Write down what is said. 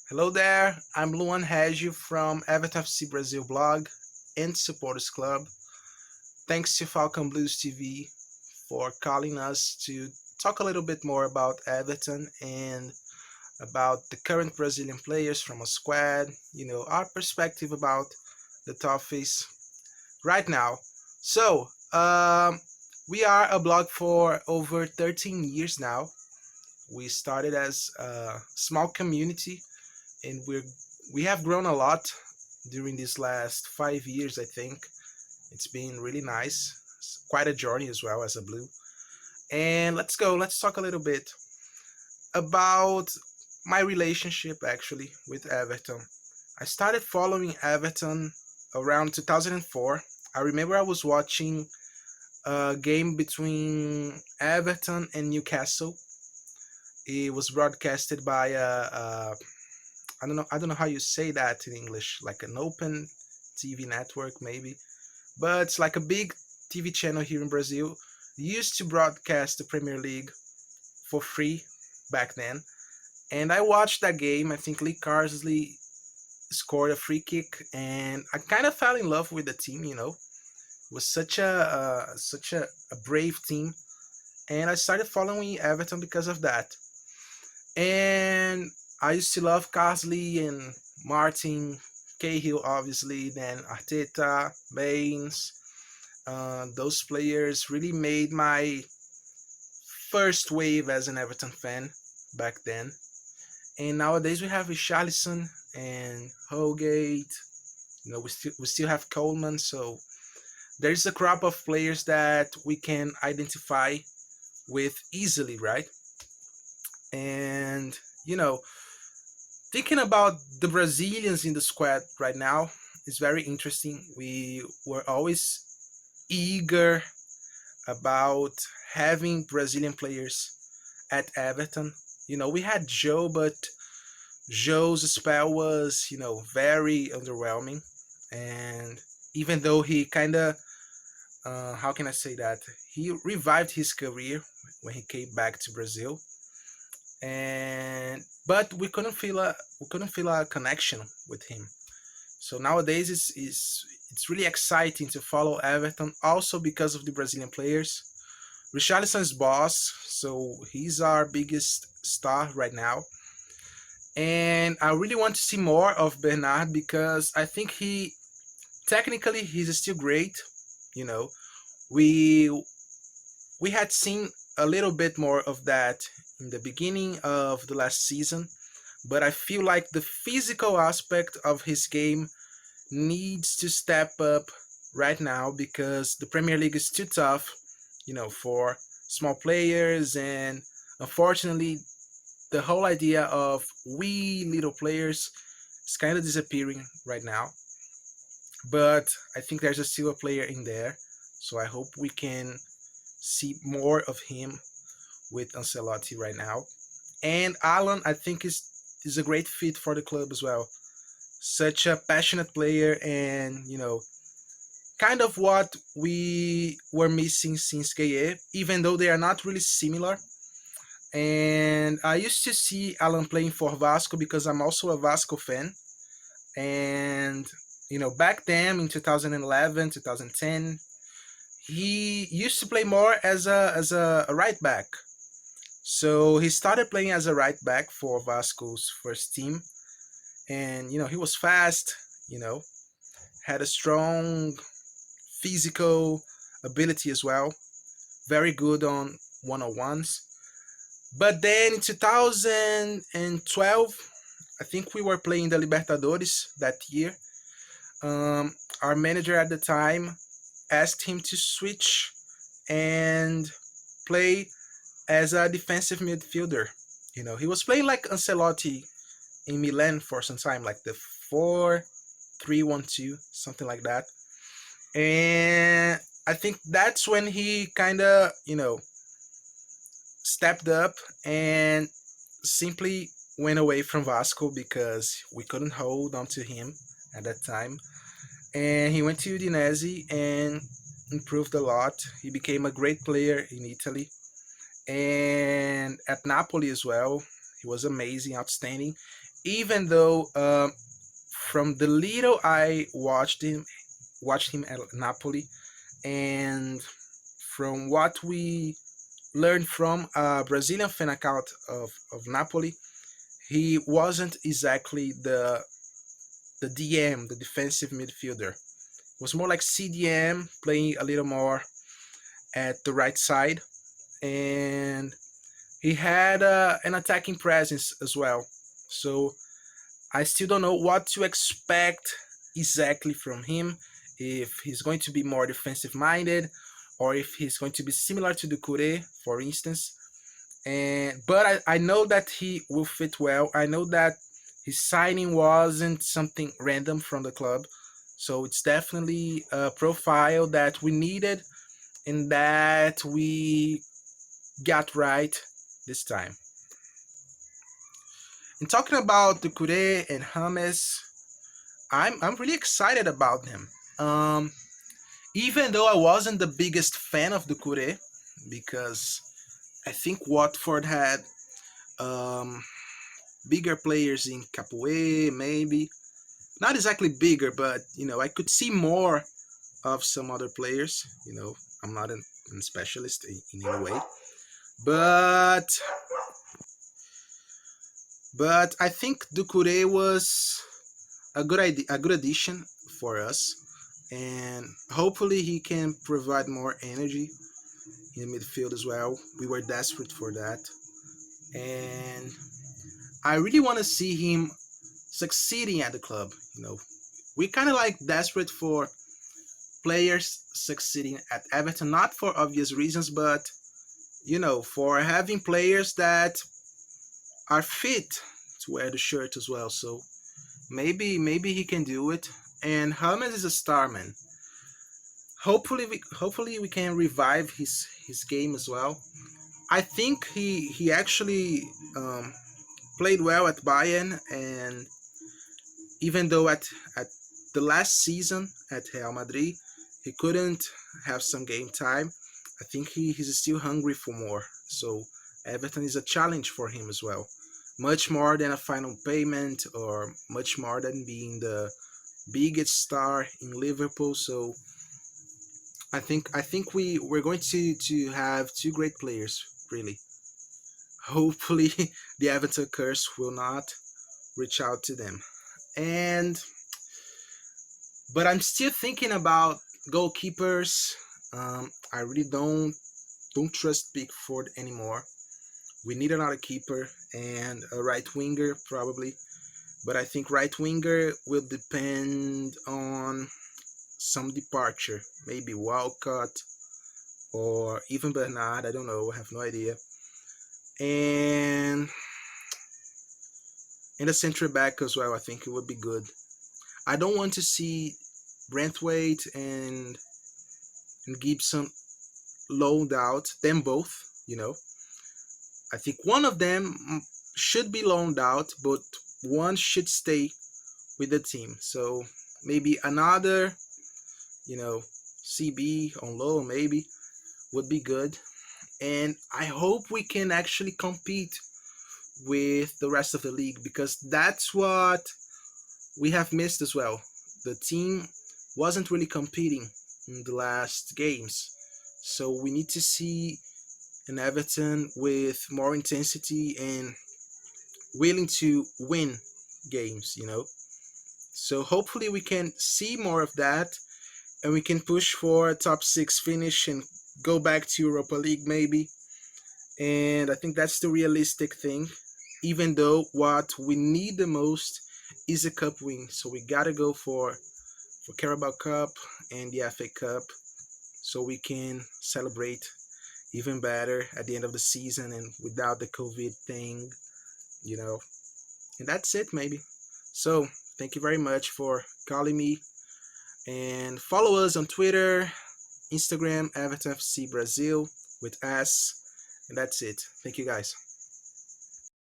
Hello there, I'm Luan from Everton FC Brazil blog and Supporters Club. Thanks to Falcon Blues TV for calling us to talk a little bit more about Everton and about the current Brazilian players from a squad, our perspective about the Toffees right now. So, we are a blog for over 13 years now. We started as a small community and we have grown a lot during these last 5 years. I think it's been really nice. It's quite a journey as well as a blue. And let's go. Let's talk a little bit about my relationship actually with Everton. I started following Everton around 2004. I remember I was watching a game between Everton and Newcastle. It was broadcasted by I don't know how you say that in English, like an open TV network maybe, but it's like a big TV channel here in Brazil. They used to broadcast the Premier League for free back then, and I watched that game. I think Lee Carsley scored a free kick, and I kind of fell in love with the team. It was such a brave team, and I started following Everton because of that. And I used to love Carsley and Martin, Cahill, obviously, then Arteta, Baines. Those players really made my first wave as an Everton fan back then. And nowadays we have Richarlison and Holgate. We still have Coleman, so there's a crop of players that we can identify with easily, right? And you know, thinking about the Brazilians in the squad right now is very interesting. We were always eager about having Brazilian players at Everton. We had Joe, but Joe's spell was, very underwhelming. And even though he kind of, how can I say that? He revived his career when he came back to Brazil, and but we couldn't feel a connection with him. So nowadays it's really exciting to follow Everton also because of the Brazilian players. Richarlison's boss, so he's our biggest star right now. And I really want to see more of Bernard because I think he's still great. You know, we we had seen a little bit more of that in the beginning of the last season, but I feel like the physical aspect of his game needs to step up right now because the Premier League is too tough, for small players, and unfortunately, the whole idea of we little players is kind of disappearing right now. But I think there's still a player in there, so I hope we can see more of him with Ancelotti right now. And Allan, I think is a great fit for the club as well. Such a passionate player, and kind of what we were missing since Gaye, even though they are not really similar. And I used to see Allan playing for Vasco because I'm also a Vasco fan. And back then in 2011, 2010, he used to play more as a right back. So he started playing as a right back for Vasco's first team, and he was fast. You know, had a strong physical ability as well. Very good on one-on-ones. But then in 2012, I think we were playing the Libertadores that year. Our manager at the time asked him to switch and play as a defensive midfielder. He was playing like Ancelotti in Milan for some time, like the 4-3-1-2, something like that. And I think that's when he kind of, stepped up and simply went away from Vasco because we couldn't hold on to him at that time. And he went to Udinese and improved a lot. He became a great player in Italy and at Napoli as well. He was amazing, outstanding. even though from the little I watched him at Napoli, and from what we learned from a Brazilian fan account of Napoli, he wasn't exactly the DM, the defensive midfielder. It was more like CDM, playing a little more at the right side, and he had an attacking presence as well. So I still don't know what to expect exactly from him. If he's going to be more defensive minded, or if he's going to be similar to the Kure, for instance. And but I know that he will fit well. I know that his signing wasn't something random from the club, so it's definitely a profile that we needed and that we got right this time. And talking about the Kure and James, I'm really excited about them. Um, Even though I wasn't the biggest fan of the Kure, because I think Watford had um, bigger players in Capoe, maybe not exactly bigger, but I could see more of some other players. I'm not a specialist in any way, but I think Ducouré was a good idea, a good addition for us, and hopefully he can provide more energy in the midfield as well. We were desperate for that, and I really want to see him succeeding at the club. We kind of like desperate for players succeeding at Everton, not for obvious reasons, but for having players that are fit to wear the shirt as well. So maybe he can do it. And James is a star, man. Hopefully we can revive his game as well. I think he actually played well at Bayern, and even though at the last season at Real Madrid he couldn't have some game time, I think he's still hungry for more. So Everton is a challenge for him as well, much more than a final payment or much more than being the biggest star in Liverpool. So I think we're going to have two great players, really. Hopefully the Everton curse will not reach out to them. And but I'm still thinking about goalkeepers. I really don't trust Pickford anymore. We need another keeper and a right winger probably, but I think right winger will depend on some departure, maybe Walcott or even Bernard. I don't know. I have no idea. And in the centre back as well, I think it would be good. I don't want to see Brentwaite and Gibson loaned out. Them both, you know. I think one of them should be loaned out, but one should stay with the team. So maybe another, CB on loan maybe would be good. And I hope we can actually compete with the rest of the league, because that's what we have missed as well. The team wasn't really competing in the last games. So we need to see an Everton with more intensity and willing to win games. So hopefully we can see more of that, and we can push for a top six finish and go back to Europa League maybe. And I think that's the realistic thing, even though what we need the most is a cup win. So we gotta go for Carabao Cup and the FA Cup, so we can celebrate even better at the end of the season and without the COVID thing, you know. And that's it, maybe. So thank you very much for calling me, and follow us on Twitter, Instagram, Everton FC Brazil with S. And that's it. Thank you guys.